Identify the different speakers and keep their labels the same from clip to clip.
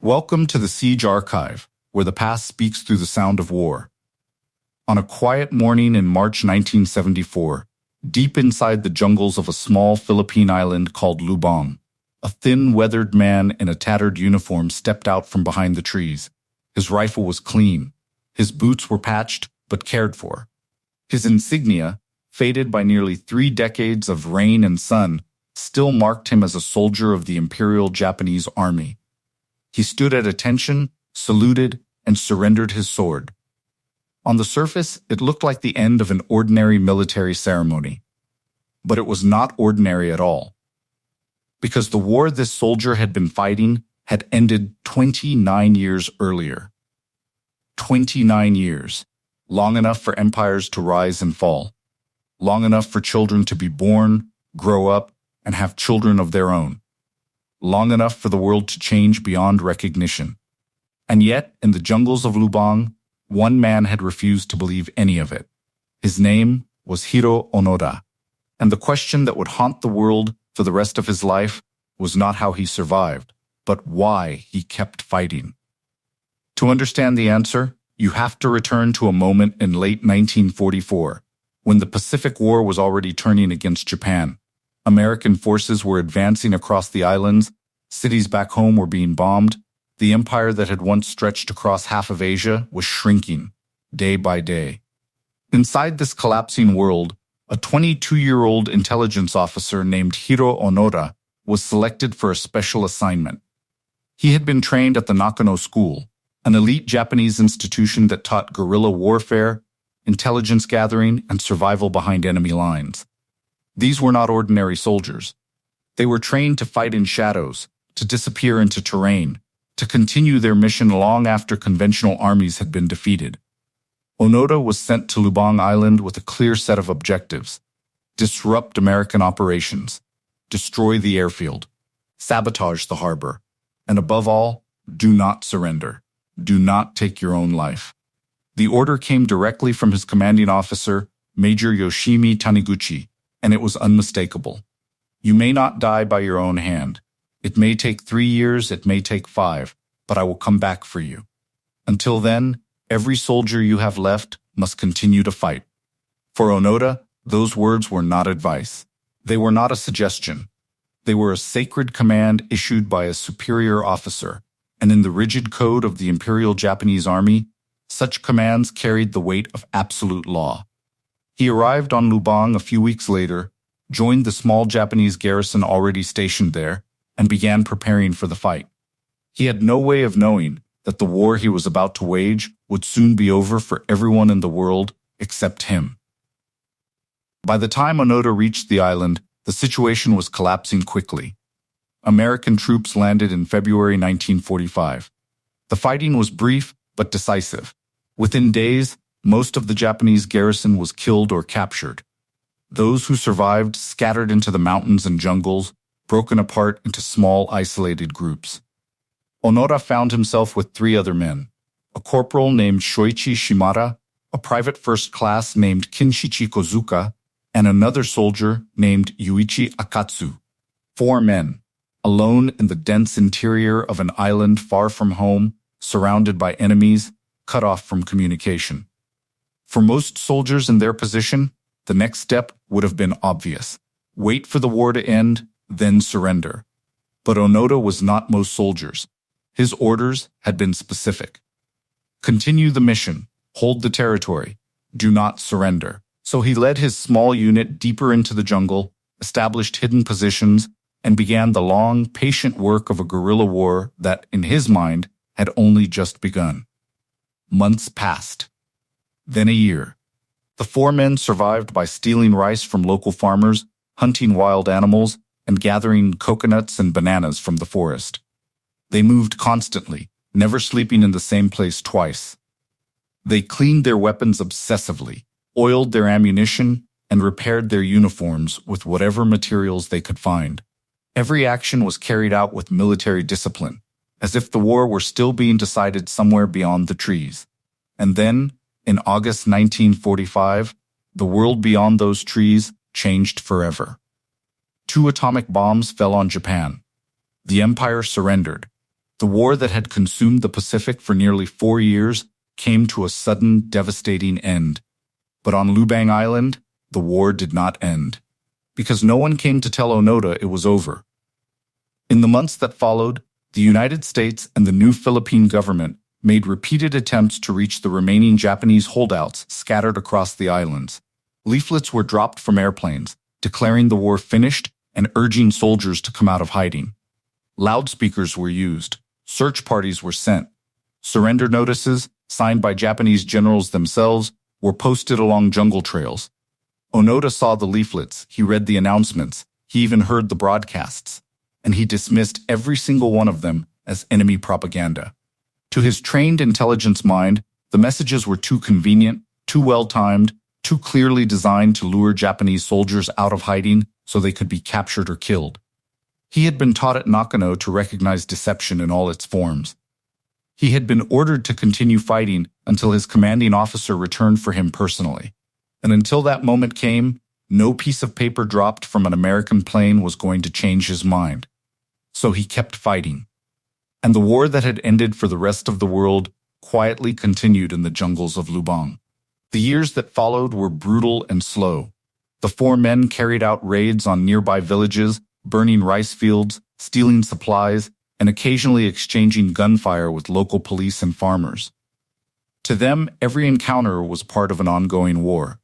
Speaker 1: Welcome to the Siege Archive, where the past speaks through the sound of war. On a quiet morning in March 1974, deep inside the jungles of a small Philippine island called Lubang, a thin, weathered man in a tattered uniform stepped out from behind the trees. His rifle was clean. His boots were patched, but cared for. His insignia, faded by nearly 3 decades of rain and sun, still marked him as a soldier of the Imperial Japanese Army. He stood at attention, saluted, and surrendered his sword. On the surface, it looked like the end of an ordinary military ceremony. But it was not ordinary at all. Because the war this soldier had been fighting had ended 29 years earlier. 29 years. Long enough for empires to rise and fall. Long enough for children to be born, grow up, and have children of their own. Long enough for the world to change beyond recognition. And yet, in the jungles of Lubang, one man had refused to believe any of it. His name was Hiroo Onoda. And the question that would haunt the world for the rest of his life was not how he survived, but why he kept fighting. To understand the answer, you have to return to a moment in late 1944, when the Pacific War was already turning against Japan. American forces were advancing across the islands, cities back home were being bombed, the empire that had once stretched across half of Asia was shrinking, day by day. Inside this collapsing world, a 22-year-old intelligence officer named Hiroo Onoda was selected for a special assignment. He had been trained at the Nakano School, an elite Japanese institution that taught guerrilla warfare, intelligence gathering, and survival behind enemy lines. These were not ordinary soldiers. They were trained to fight in shadows, to disappear into terrain, to continue their mission long after conventional armies had been defeated. Onoda was sent to Lubang Island with a clear set of objectives: disrupt American operations, destroy the airfield, sabotage the harbor, and above all, do not surrender. Do not take your own life. The order came directly from his commanding officer, Major Yoshimi Taniguchi, and it was unmistakable. You may not die by your own hand. It may take 3 years, it may take 5, but I will come back for you. Until then, every soldier you have left must continue to fight. For Onoda, those words were not advice. They were not a suggestion. They were a sacred command issued by a superior officer, and in the rigid code of the Imperial Japanese Army, such commands carried the weight of absolute law. He arrived on Lubang a few weeks later, joined the small Japanese garrison already stationed there, and began preparing for the fight. He had no way of knowing that the war he was about to wage would soon be over for everyone in the world except him. By the time Onoda reached the island, the situation was collapsing quickly. American troops landed in February 1945. The fighting was brief but decisive. Within days, most of the Japanese garrison was killed or captured. Those who survived scattered into the mountains and jungles, broken apart into small, isolated groups. Onoda found himself with 3 other men: a corporal named Shoichi Shimada, a private first class named Kinshichi Kozuka, and another soldier named Yuichi Akatsu. 4 men, alone in the dense interior of an island far from home, surrounded by enemies, cut off from communication. For most soldiers in their position, the next step would have been obvious. Wait for the war to end, then surrender. But Onoda was not most soldiers. His orders had been specific. Continue the mission, hold the territory, do not surrender. So he led his small unit deeper into the jungle, established hidden positions, and began the long, patient work of a guerrilla war that, in his mind, had only just begun. Months passed. Then a year. The 4 men survived by stealing rice from local farmers, hunting wild animals, and gathering coconuts and bananas from the forest. They moved constantly, never sleeping in the same place twice. They cleaned their weapons obsessively, oiled their ammunition, and repaired their uniforms with whatever materials they could find. Every action was carried out with military discipline, as if the war were still being decided somewhere beyond the trees. And then, in August 1945, the world beyond those trees changed forever. 2 atomic bombs fell on Japan. The empire surrendered. The war that had consumed the Pacific for nearly 4 years came to a sudden, devastating end. But on Lubang Island, the war did not end, because no one came to tell Onoda it was over. In the months that followed, the United States and the new Philippine government made repeated attempts to reach the remaining Japanese holdouts scattered across the islands. Leaflets were dropped from airplanes, declaring the war finished and urging soldiers to come out of hiding. Loudspeakers were used, search parties were sent. Surrender notices, signed by Japanese generals themselves, were posted along jungle trails. Onoda saw the leaflets, he read the announcements, he even heard the broadcasts, and he dismissed every single one of them as enemy propaganda. To his trained intelligence mind, the messages were too convenient, too well-timed, too clearly designed to lure Japanese soldiers out of hiding so they could be captured or killed. He had been taught at Nakano to recognize deception in all its forms. He had been ordered to continue fighting until his commanding officer returned for him personally. And until that moment came, no piece of paper dropped from an American plane was going to change his mind. So he kept fighting. And the war that had ended for the rest of the world quietly continued in the jungles of Lubang. The years that followed were brutal and slow. The four men carried out raids on nearby villages, burning rice fields, stealing supplies, and occasionally exchanging gunfire with local police and farmers. To them, every encounter was part of an ongoing war.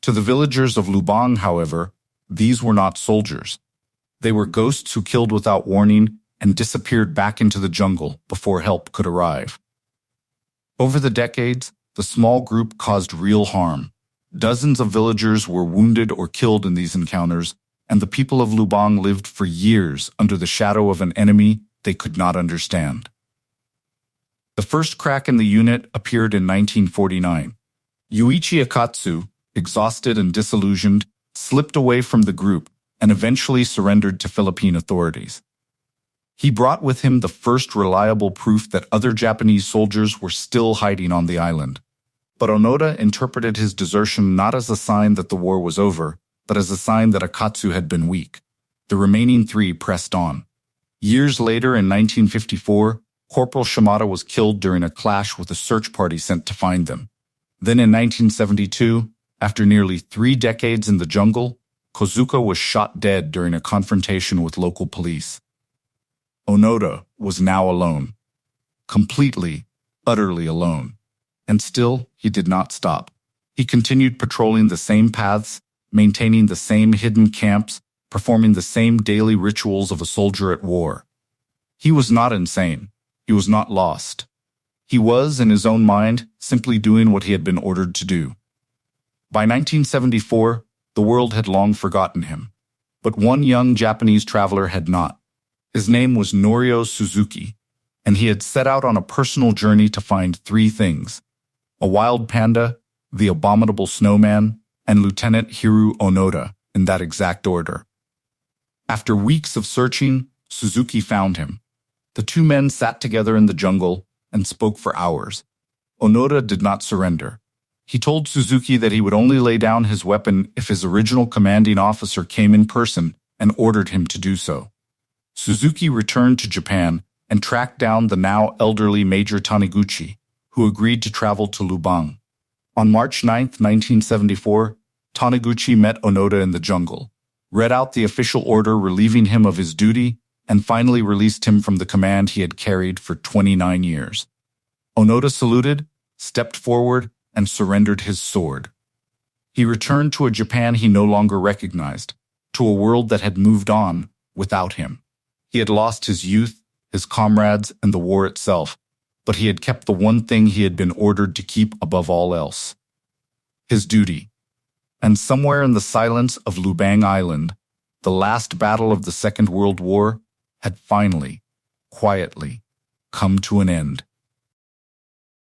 Speaker 1: To the villagers of Lubang, however, these were not soldiers. They were ghosts who killed without warning and disappeared back into the jungle before help could arrive. Over the decades, the small group caused real harm. Dozens of villagers were wounded or killed in these encounters, and the people of Lubang lived for years under the shadow of an enemy they could not understand. The first crack in the unit appeared in 1949. Yuichi Akatsu, exhausted and disillusioned, slipped away from the group and eventually surrendered to Philippine authorities. He brought with him the first reliable proof that other Japanese soldiers were still hiding on the island. But Onoda interpreted his desertion not as a sign that the war was over, but as a sign that Akatsu had been weak. The remaining three pressed on. Years later, in 1954, Corporal Shimada was killed during a clash with a search party sent to find them. Then in 1972, after nearly 3 decades in the jungle, Kozuka was shot dead during a confrontation with local police. Onoda was now alone. Completely, utterly alone. And still, he did not stop. He continued patrolling the same paths, maintaining the same hidden camps, performing the same daily rituals of a soldier at war. He was not insane. He was not lost. He was, in his own mind, simply doing what he had been ordered to do. By 1974, the world had long forgotten him. But one young Japanese traveler had not. His name was Norio Suzuki, and he had set out on a personal journey to find 3 things: a wild panda, the abominable snowman, and Lieutenant Hiroo Onoda, in that exact order. After weeks of searching, Suzuki found him. The 2 men sat together in the jungle and spoke for hours. Onoda did not surrender. He told Suzuki that he would only lay down his weapon if his original commanding officer came in person and ordered him to do so. Suzuki returned to Japan and tracked down the now elderly Major Taniguchi, who agreed to travel to Lubang. On March 9, 1974, Taniguchi met Onoda in the jungle, read out the official order relieving him of his duty, and finally released him from the command he had carried for 29 years. Onoda saluted, stepped forward, and surrendered his sword. He returned to a Japan he no longer recognized, to a world that had moved on without him. He had lost his youth, his comrades, and the war itself, but he had kept the one thing he had been ordered to keep above all else: his duty. And somewhere in the silence of Lubang Island, the last battle of the Second World War had finally, quietly, come to an end.